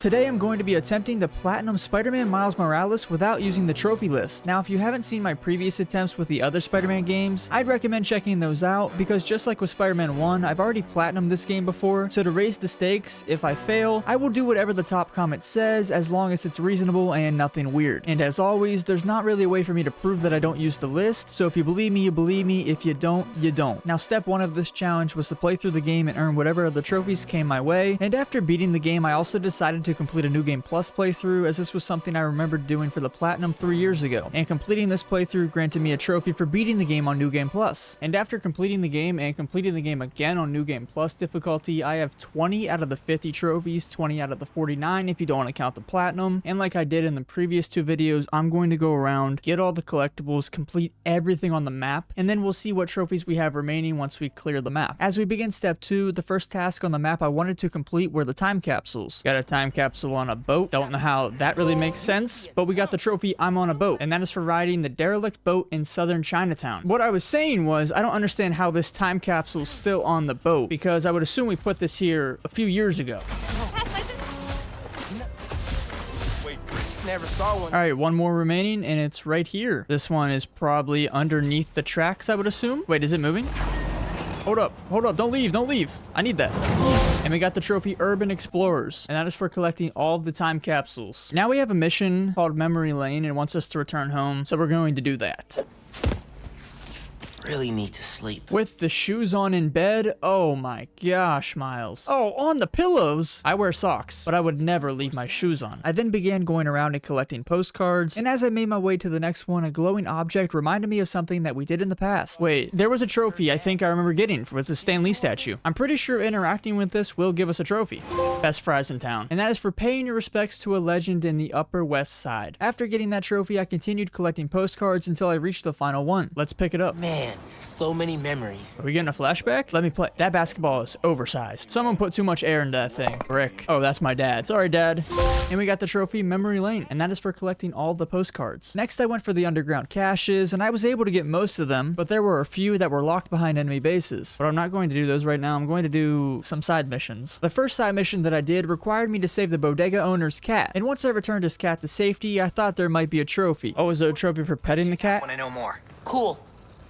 Today I'm going to be attempting the Platinum Spider-Man Miles Morales without using the trophy list. Now if you haven't seen my previous attempts with the other Spider-Man games, I'd recommend checking those out because just like with Spider-Man 1, I've already platinumed this game before, so to raise the stakes, if I fail, I will do whatever the top comment says as long as it's reasonable and nothing weird. And as always, there's not really a way for me to prove that I don't use the list, so if you believe me, you believe me. If you don't, you don't. Now step 1 of this challenge was to play through the game and earn whatever other trophies came my way, and after beating the game, I also decided to complete a New Game Plus playthrough, as this was something I remembered doing for the Platinum 3 years ago, and completing this playthrough granted me a trophy for beating the game on New Game Plus. And after completing the game and completing the game again on New Game Plus difficulty, I have 20 out of the 50 trophies, 20 out of the 49 if you don't want to count the Platinum, and like I did in the previous 2 videos, I'm going to go around, get all the collectibles, complete everything on the map, and then we'll see what trophies we have remaining once we clear the map. As we begin step 2, the first task on the map I wanted to complete were the time capsules. Got a time capsule on a boat. Don't know how that really makes sense, but we got the trophy I'm on a boat, and that is for riding the derelict boat in southern Chinatown. What I was saying was, I don't understand how this time capsule is still on the boat, because I would assume we put this here a few years ago. Never saw one. Alright, 1 more remaining, and it's right here. This one is probably underneath the tracks, I would assume. Wait, is it moving? Hold up, don't leave. I need that. And we got the trophy Urban Explorers, and that is for collecting all of the time capsules. Now we have a mission called Memory Lane and wants us to return home, so we're going to do that. Really need to sleep. With the shoes on in bed? Oh my gosh, Miles. Oh, on the pillows? I wear socks, but I would never leave my shoes on. I then began going around and collecting postcards, and as I made my way to the next one, a glowing object reminded me of something that we did in the past. Wait, there was a trophy I think I remember getting with the Stan Lee statue. I'm pretty sure interacting with this will give us a trophy. Best fries in town. And that is for paying your respects to a legend in the Upper West Side. After getting that trophy, I continued collecting postcards until I reached the final one. Let's pick it up. Man, so many memories. Are we getting a flashback? Let me play. That basketball is oversized. Someone put too much air in that thing. Rick. Oh, that's my dad. Sorry, Dad. And we got the trophy Memory Lane, and that is for collecting all the postcards. Next, I went for the underground caches, and I was able to get most of them, but there were a few that were locked behind enemy bases. But I'm not going to do those right now. I'm going to do some side missions. The first side mission that I did required me to save the bodega owner's cat, and once I returned his cat to safety, I thought there might be a trophy. Oh, is there a trophy for petting the cat? Want to know more? Cool.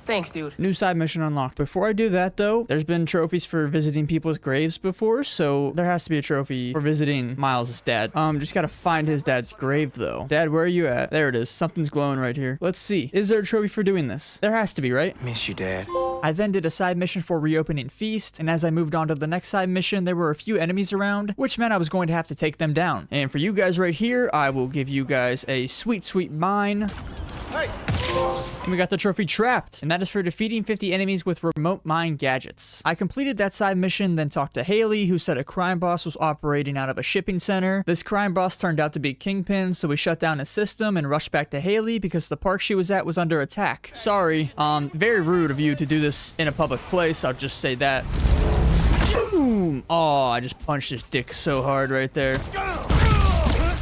Thanks, dude. New side mission unlocked. Before I do that, though, there's been trophies for visiting people's graves before, so there has to be a trophy for visiting Miles' dad. Just gotta find his dad's grave, though. Dad, where are you at? There it is. Something's glowing right here. Let's see. Is there a trophy for doing this? There has to be, right? Miss you, Dad. I then did a side mission for reopening Feast, and as I moved on to the next side mission, there were a few enemies around, which meant I was going to have to take them down. And for you guys right here, I will give you guys a sweet, sweet mine. Hey! And we got the trophy Trapped, and that is for defeating 50 enemies with remote mine gadgets. I completed that side mission, then talked to Haley, who said a crime boss was operating out of a shipping center. This crime boss turned out to be Kingpin, so we shut down his system and rushed back to Haley because the park she was at was under attack. Sorry, very rude of you to do this in a public place, I'll just say that. Boom! Oh, I just punched his dick so hard right there.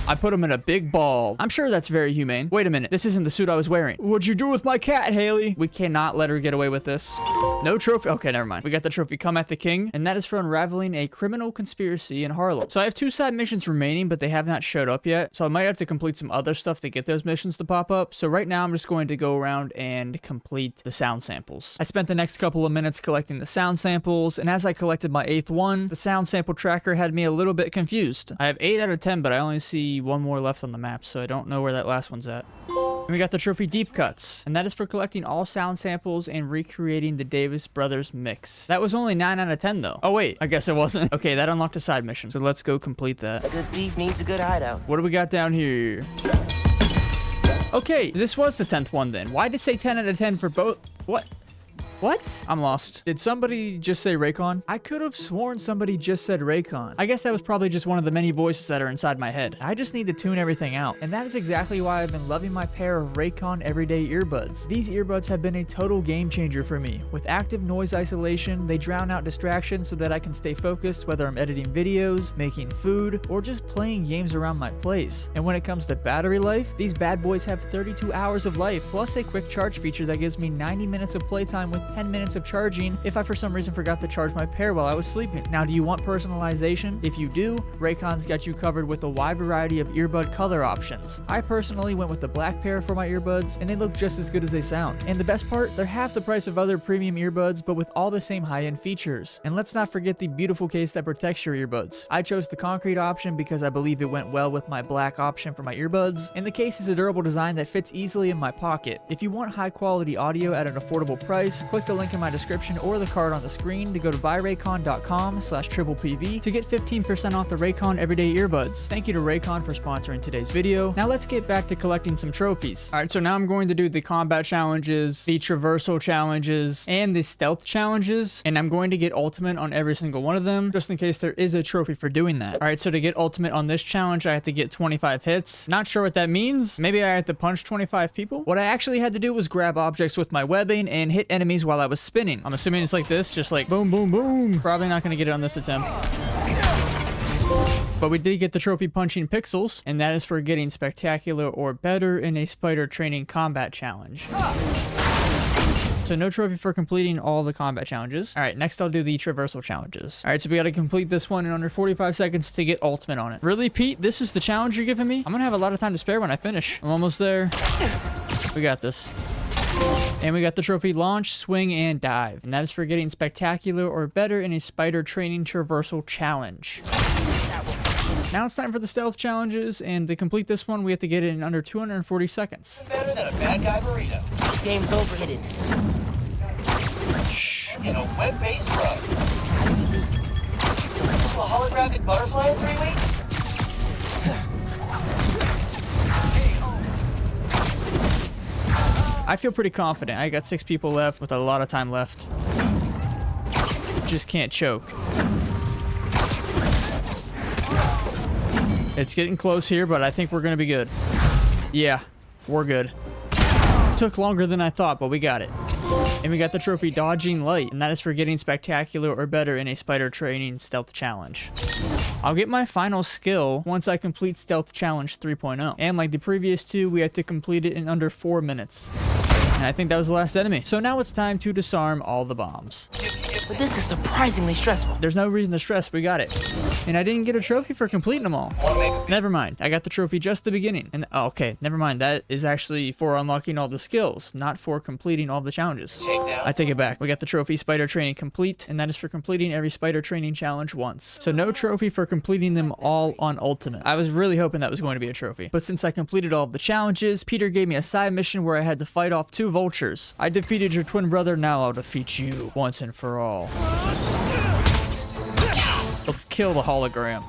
I put him in a big ball. I'm sure that's very humane. Wait a minute, this isn't the suit I was wearing. What'd you do with my cat, Haley? We cannot let her get away with this. No trophy. Okay, never mind. We got the trophy Come at the King, and that is for unraveling a criminal conspiracy in Harlem. So I have 2 side missions remaining, but they have not showed up yet. So I might have to complete some other stuff to get those missions to pop up. So right now I'm just going to go around and complete the sound samples. I spent the next couple of minutes collecting the sound samples, and as I collected my 8th one, the sound sample tracker had me a little bit confused. I have 8 out of 10, but I only see 1 more left on the map, so I don't know where that last one's at. And we got the trophy Deep Cuts, and that is for collecting all sound samples and recreating the Davis Brothers mix. That was only 9 out of 10 though. Oh wait, I guess it wasn't. Okay, that unlocked a side mission, so let's go complete that. A good thief needs a good hideout. What do we got down here? Okay, this was the 10th one then. Why did it say 10 out of 10 for both? What? I'm lost. Did somebody just say Raycon? I could have sworn somebody just said Raycon. I guess that was probably just one of the many voices that are inside my head. I just need to tune everything out. And that is exactly why I've been loving my pair of Raycon everyday earbuds. These earbuds have been a total game changer for me. With active noise isolation, they drown out distractions so that I can stay focused whether I'm editing videos, making food, or just playing games around my place. And when it comes to battery life, these bad boys have 32 hours of life, plus a quick charge feature that gives me 90 minutes of playtime with like 10 minutes of charging if I for some reason forgot to charge my pair while I was sleeping. Now, do you want personalization? If you do, Raycon's got you covered with a wide variety of earbud color options. I personally went with the black pair for my earbuds, and they look just as good as they sound. And the best part, they're half the price of other premium earbuds, but with all the same high-end features. And let's not forget the beautiful case that protects your earbuds. I chose the concrete option because I believe it went well with my black option for my earbuds, and the case is a durable design that fits easily in my pocket. If you want high-quality audio at an affordable price, click the link in my description or the card on the screen to go to buyraycon.com/triplepv to get 15% off the Raycon Everyday Earbuds. Thank you to Raycon for sponsoring today's video. Now let's get back to collecting some trophies. Alright, so now I'm going to do the combat challenges, the traversal challenges, and the stealth challenges, and I'm going to get ultimate on every single one of them, just in case there is a trophy for doing that. Alright, so to get ultimate on this challenge, I have to get 25 hits. Not sure what that means. Maybe I have to punch 25 people? What I actually had to do was grab objects with my webbing and hit enemies while I was spinning. I'm assuming it's like this, just like boom, boom, boom. Probably not going to get it on this attempt. But we did get the trophy punching pixels, and that is for getting spectacular or better in a spider training combat challenge. So no trophy for completing all the combat challenges. All right, next I'll do the traversal challenges. All right, so we got to complete this one in under 45 seconds to get ultimate on it. Really, Pete? This is the challenge you're giving me? I'm gonna have a lot of time to spare when I finish. I'm almost there. We got this. And we got the trophy launch, swing, and dive. And that is for getting spectacular or better in a spider training traversal challenge. Now it's time for the stealth challenges, and to complete this one, we have to get it in under 240 seconds. Better than a bad guy burrito. Game's over. Hit it. Shh. In a web-based drug. It's not easy. So A holographic butterfly in 3 weeks? I feel pretty confident. I got 6 people left with a lot of time left. Just can't choke. It's getting close here, but I think we're gonna be good. Yeah, we're good. Took longer than I thought, but we got it. And we got the trophy Dodging Light, and that is for getting spectacular or better in a spider training stealth challenge. I'll get my final skill once I complete Stealth Challenge 3.0. And like the previous two, we have to complete it in under 4 minutes. And I think that was the last enemy. So now it's time to disarm all the bombs. But this is surprisingly stressful. There's no reason to stress, we got it. And I didn't get a trophy for completing them all. Never mind, I got the trophy just the beginning. And oh, okay, never mind, that is actually for unlocking all the skills, not for completing all the challenges. I take it back. We got the trophy Spider Training Complete, and that is for completing every Spider Training challenge once. So no trophy for completing them all on Ultimate. I was really hoping that was going to be a trophy. But since I completed all of the challenges, Peter gave me a side mission where I had to fight off 2 vultures. I defeated your twin brother, now I'll defeat you once and for all. Let's kill the hologram.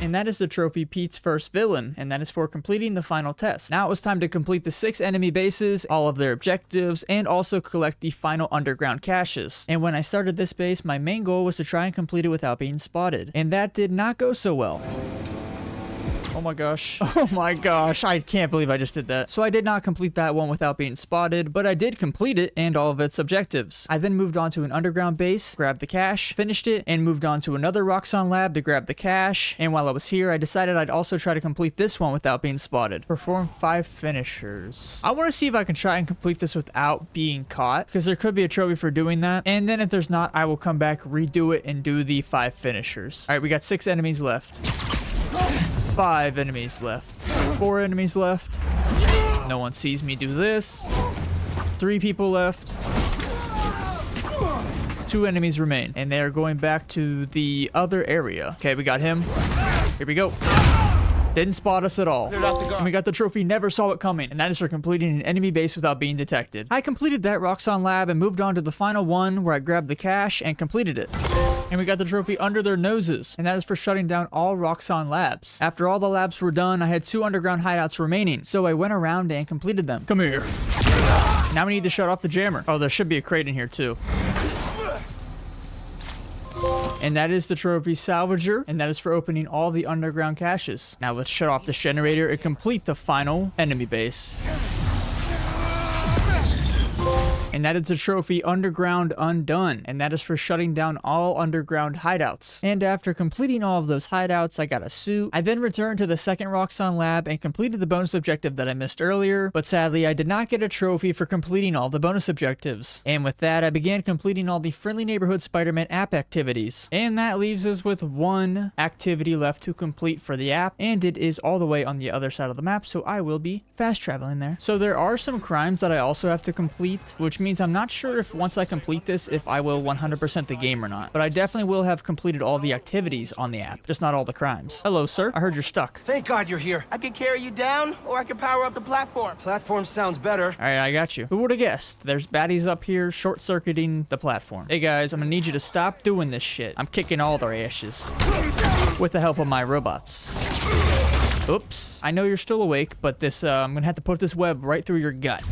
And that is the trophy Pete's first villain, and that is for completing the final test. Now it was time to complete the 6 enemy bases, all of their objectives, and also collect the final underground caches. And when I started this base, my main goal was to try and complete it without being spotted. And that did not go so well. Oh my gosh. Oh my gosh. I can't believe I just did that. So I did not complete that one without being spotted, but I did complete it and all of its objectives. I then moved on to an underground base, grabbed the cache, finished it, and moved on to another Roxxon lab to grab the cache. And while I was here, I decided I'd also try to complete this one without being spotted. Perform 5 finishers. I want to see if I can try and complete this without being caught, because there could be a trophy for doing that. And then if there's not, I will come back, redo it, and do the 5 finishers. All right, we got 6 enemies left. 5 enemies left. 4 enemies left. No one sees me do this. 3 people left. 2 enemies remain, and they are going back to the other area. Okay, we got him. Here we go. Didn't spot us at all. And we got the trophy Never Saw It Coming, and that is for completing an enemy base without being detected. I completed that Roxxon lab and moved on to the final one where I grabbed the cache and completed it. And we got the trophy Under Their Noses, and that is for shutting down all Roxxon labs. After all the labs were done, I had 2 underground hideouts remaining, so I went around and completed them. Come here. Now we need to shut off the jammer. Oh, there should be a crate in here too. And that is the trophy Salvager, and that is for opening all the underground caches. Now let's shut off this generator and complete the final enemy base. And that is the trophy Underground Undone. And that is for shutting down all underground hideouts. And after completing all of those hideouts, I got a suit. I then returned to the second Roxxon lab and completed the bonus objective that I missed earlier. But sadly, I did not get a trophy for completing all the bonus objectives. And with that, I began completing all the Friendly Neighborhood Spider-Man app activities. And that leaves us with one activity left to complete for the app. And it is all the way on the other side of the map, so I will be fast traveling there. So there are some crimes that I also have to complete, which means I'm not sure if once I complete this, if I will 100% the game or not. But I definitely will have completed all the activities on the app, just not all the crimes. Hello, sir. I heard you're stuck. Thank God you're here. I could carry you down, or I could power up the platform. Platform sounds better. All right, I got you. Who would have guessed? There's baddies up here short-circuiting the platform. Hey guys, I'm gonna need you to stop doing this shit. I'm kicking all their ashes with the help of my robots. Oops. I know you're still awake, but this I'm gonna have to put this web right through your gut.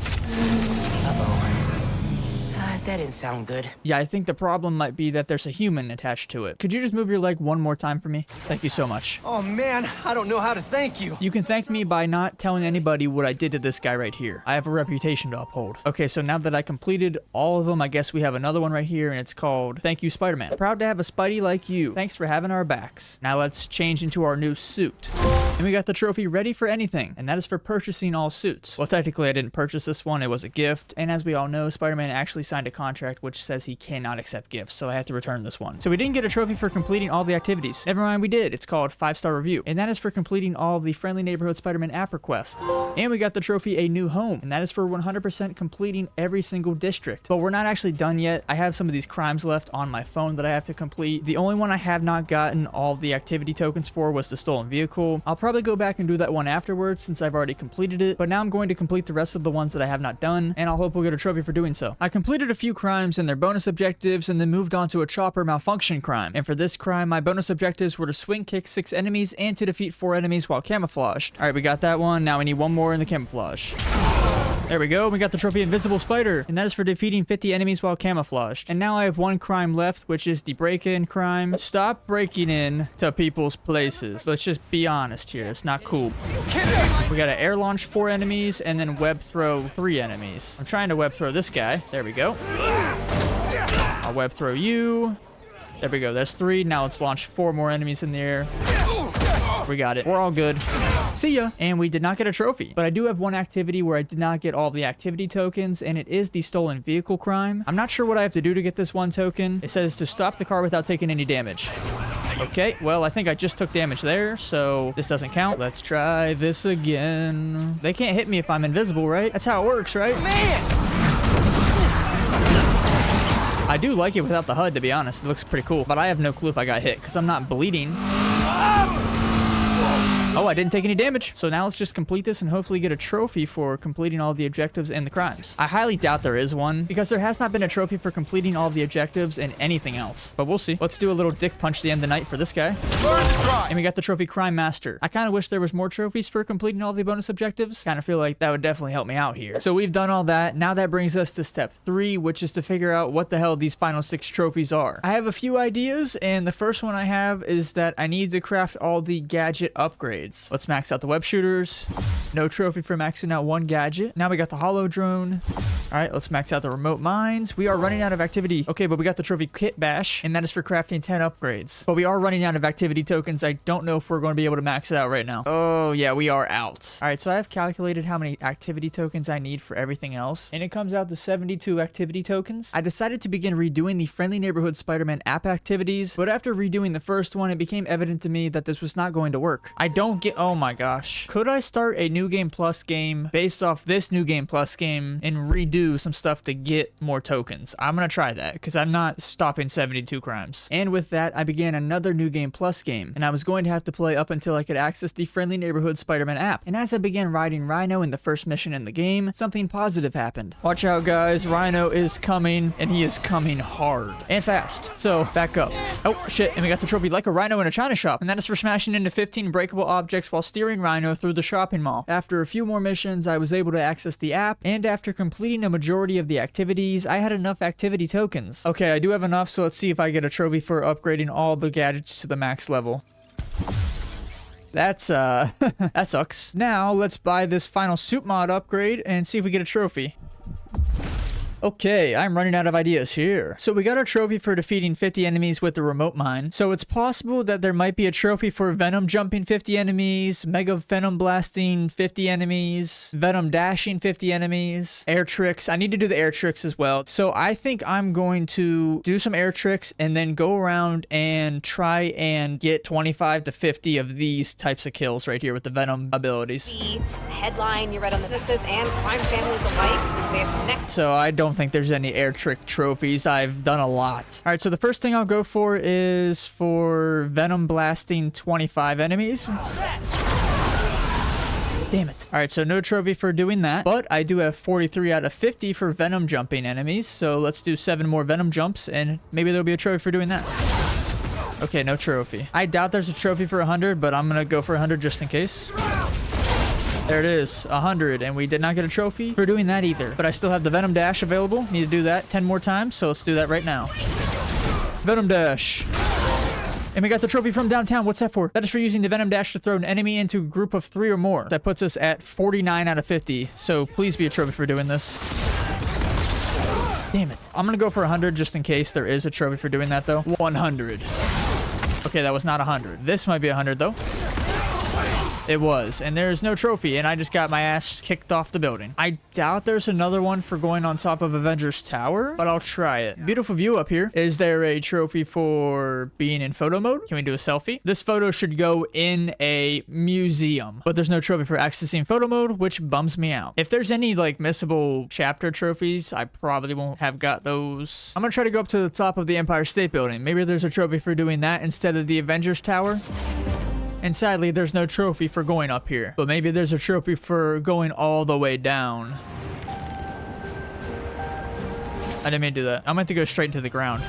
That didn't sound good. Yeah, I think the problem might be that there's a human attached to it. Could you just move your leg one more time for me? Thank you so much. Oh man, I don't know how to thank you. You can thank me by not telling anybody what I did to this guy right here. I have a reputation to uphold. Okay, so now that I completed all of them, I guess we have another one right here, and it's called Thank You, Spider-Man. Proud to have a Spidey like you. Thanks for having our backs. Now let's change into our new suit. And we got the trophy ready for anything, and that is for purchasing all suits. Well, technically, I didn't purchase this one. It was a gift, and as we all know, Spider-Man actually signed a contract which says he cannot accept gifts, so I have to return this one. So we didn't get a trophy for completing all the activities. Never mind, we did. It's called 5-star review, and that is for completing all of the Friendly Neighborhood Spider-Man app requests. And we got the trophy A New Home, and that is for 100% completing every single district. But we're not actually done yet. I have some of these crimes left on my phone that I have to complete. The only one I have not gotten all the activity tokens for was the stolen vehicle. I'll probably go back and do that one afterwards since I've already completed it, but now I'm going to complete the rest of the ones that I have not done, and I'll hope we'll get a trophy for doing so. I completed a few crimes and their bonus objectives, and then moved on to a chopper malfunction crime. And for this crime, my bonus objectives were to swing kick 6 enemies and to defeat 4 enemies while camouflaged. All right, we got that one. Now we need one more in the camouflage. There we go. We got the trophy Invisible Spider, and that is for defeating 50 enemies while camouflaged. And now I have one crime left, which is the break-in crime. Stop breaking in to people's places. Let's just be honest here. It's not cool. We got to air launch 4 enemies and then web throw 3 enemies. I'm trying to web throw this guy. There we go. I'll web throw you. There we go. That's 3. Now let's launch 4 more enemies in the air. We got it. We're all good. See ya. And we did not get a trophy, but I do have one activity where I did not get all the activity tokens, and it is the stolen vehicle crime. I'm not sure what I have to do to get this one token. It says to stop the car without taking any damage. Okay, well, I think I just took damage there, so this doesn't count. Let's try this again. They can't hit me if I'm invisible, right? That's how it works, right? Man! I do like it without the HUD, to be honest. It looks pretty cool, but I have no clue if I got hit because I'm not bleeding. Oh, I didn't take any damage. So now let's just complete this and hopefully get a trophy for completing all the objectives and the crimes. I highly doubt there is one because there has not been a trophy for completing all the objectives and anything else. But we'll see. Let's do a little dick punch the end of the night for this guy. And we got the trophy Crime Master. I kind of wish there was more trophies for completing all the bonus objectives. Kind of feel like that would definitely help me out here. So we've done all that. Now that brings us to step 3, which is to figure out what the hell these final 6 trophies are. I have a few ideas, and the first one I have is that I need to craft all the gadget upgrades. Let's max out the web shooters. No trophy for maxing out one gadget. Now we got the holo drone. All right, let's max out the remote mines. We are running out of activity. Okay, but we got the trophy kit bash, and that is for crafting 10 upgrades. But we are running out of activity tokens. I don't know if we're going to be able to max it out right now. Oh, yeah, we are out. All right, so I have calculated how many activity tokens I need for everything else, and it comes out to 72 activity tokens. I decided to begin redoing the Friendly Neighborhood Spider-Man app activities, but after redoing the first one, it became evident to me that this was not going to work. I don't get... Oh my gosh. Could I start a New Game Plus game based off this New Game Plus game and redo some stuff to get more tokens? I'm gonna try that because I'm not stopping 72 crimes. And with that, I began another New Game Plus game, and I was going to have to play up until I could access the Friendly Neighborhood Spider-Man app. And as I began riding Rhino in the first mission in the game, something positive happened. Watch out, guys. Rhino is coming, and he is coming hard and fast. So back up. Oh shit, and we got the trophy Like a Rhino in a China Shop, and that is for smashing into 15 breakable objects while steering Rhino through the shopping mall. After a few more missions, I was able to access the app, and after completing a majority of the activities, I had enough activity tokens. Okay, I do have enough, so let's see if I get a trophy for upgrading all the gadgets to the max level. That's, that sucks. Now, let's buy this final suit mod upgrade and see if we get a trophy. Okay, I'm running out of ideas here. So we got our trophy for defeating 50 enemies with the remote mine. So it's possible that there might be a trophy for venom jumping 50 enemies, mega venom blasting 50 enemies, venom dashing 50 enemies, air tricks. I need to do the air tricks as well. So I think I'm going to do some air tricks and then go around and try and get 25 to 50 of these types of kills right here with the venom abilities. The headline you read on the businesses and crime families alike. They have next. So I don't think there's any air trick trophies. I've done a lot. All right, so the first thing I'll go for is for venom blasting 25 enemies. Damn it. All right, so no trophy for doing that, but I do have 43 out of 50 for venom jumping enemies. So let's do 7 more venom jumps and maybe there'll be a trophy for doing that. Okay, no trophy. I doubt there's a trophy for 100, but I'm gonna go for 100 just in case. There it is, 100, and we did not get a trophy for doing that either. But I still have the Venom Dash available. Need to do that 10 more times, so let's do that right now. Venom Dash. And we got the trophy from downtown. What's that for? That is for using the Venom Dash to throw an enemy into a group of 3 or more. That puts us at 49 out of 50, so please be a trophy for doing this. Damn it. I'm gonna go for 100 just in case there is a trophy for doing that, though. 100. Okay, that was not 100. This might be 100, though. It was, and there's no trophy, and I just got my ass kicked off the building. I doubt there's another one for going on top of Avengers Tower, but I'll try it. Beautiful view up here. Is there a trophy for being in photo mode? Can we do a selfie? This photo should go in a museum, but there's no trophy for accessing photo mode, which bums me out. If there's any like missable chapter trophies, I probably won't have got those. I'm gonna try to go up to the top of the Empire State Building. Maybe there's a trophy for doing that instead of the Avengers Tower. And sadly, there's no trophy for going up here. But maybe there's a trophy for going all the way down. I didn't mean to do that. I meant to go straight into the ground.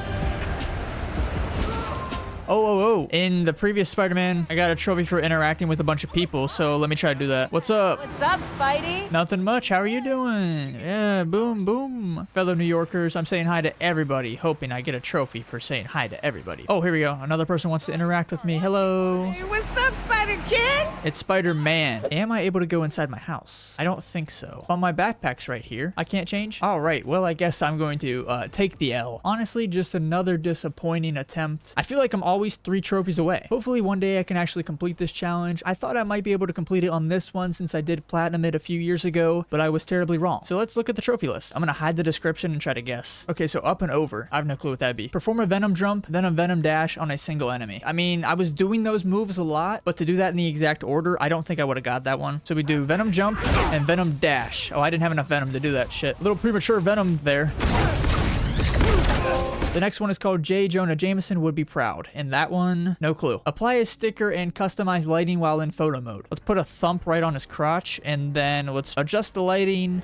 Oh. In the previous Spider-Man, I got a trophy for interacting with a bunch of people, so let me try to do that. What's up? What's up, Spidey? Nothing much. How are you doing? Yeah, boom, boom. Fellow New Yorkers, I'm saying hi to everybody, hoping I get a trophy for saying hi to everybody. Oh, here we go. Another person wants to interact with me. Hello. Hey, what's up, Spider-Kid? It's Spider-Man. Am I able to go inside my house? I don't think so. Well, my backpack's right here. I can't change? All right. Well, I guess I'm going to take the L. Honestly, just another disappointing attempt. I feel like I'm always 3 trophies away. Hopefully one day I can actually complete this challenge. I thought I might be able to complete it on this one since I did platinum it a few years ago, but I was terribly wrong. So let's look at the trophy list. I'm gonna hide the description and try to guess. Okay, so up and over. I have no clue what that'd be. Perform a venom jump, then a venom dash on a single enemy. I mean, I was doing those moves a lot, but to do that in the exact order, I don't think I would have got that one. So we do venom jump and venom dash. Oh, I didn't have enough venom to do that shit. A little premature venom there. The next one is called J. Jonah Jameson Would Be Proud. And that one, no clue. Apply a sticker and customize lighting while in photo mode. Let's put a thump right on his crotch and then let's adjust the lighting.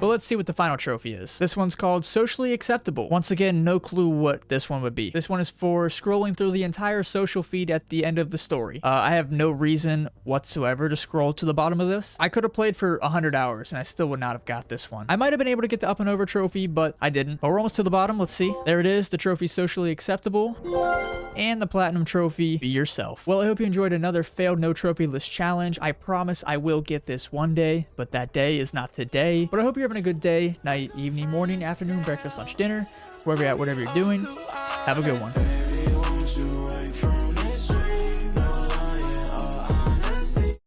But let's see what the final trophy is. This one's called Socially Acceptable. Once again, no clue what this one would be. This one is for scrolling through the entire social feed at the end of the story. I have no reason whatsoever to scroll to the bottom of this. I could have played for 100 hours and I still would not have got this one. I might have been able to get the up and over trophy, but I didn't. But we're almost to the bottom. Let's see. There it is. The trophy Socially Acceptable. And the platinum trophy, Be Yourself. Well, I hope you enjoyed another failed no trophy list challenge. I promise I will get this one day, but that day is not today. But I hope you're having a good day, night, evening, morning, afternoon, breakfast, lunch, dinner, wherever you're at, whatever you're doing. Have a good one.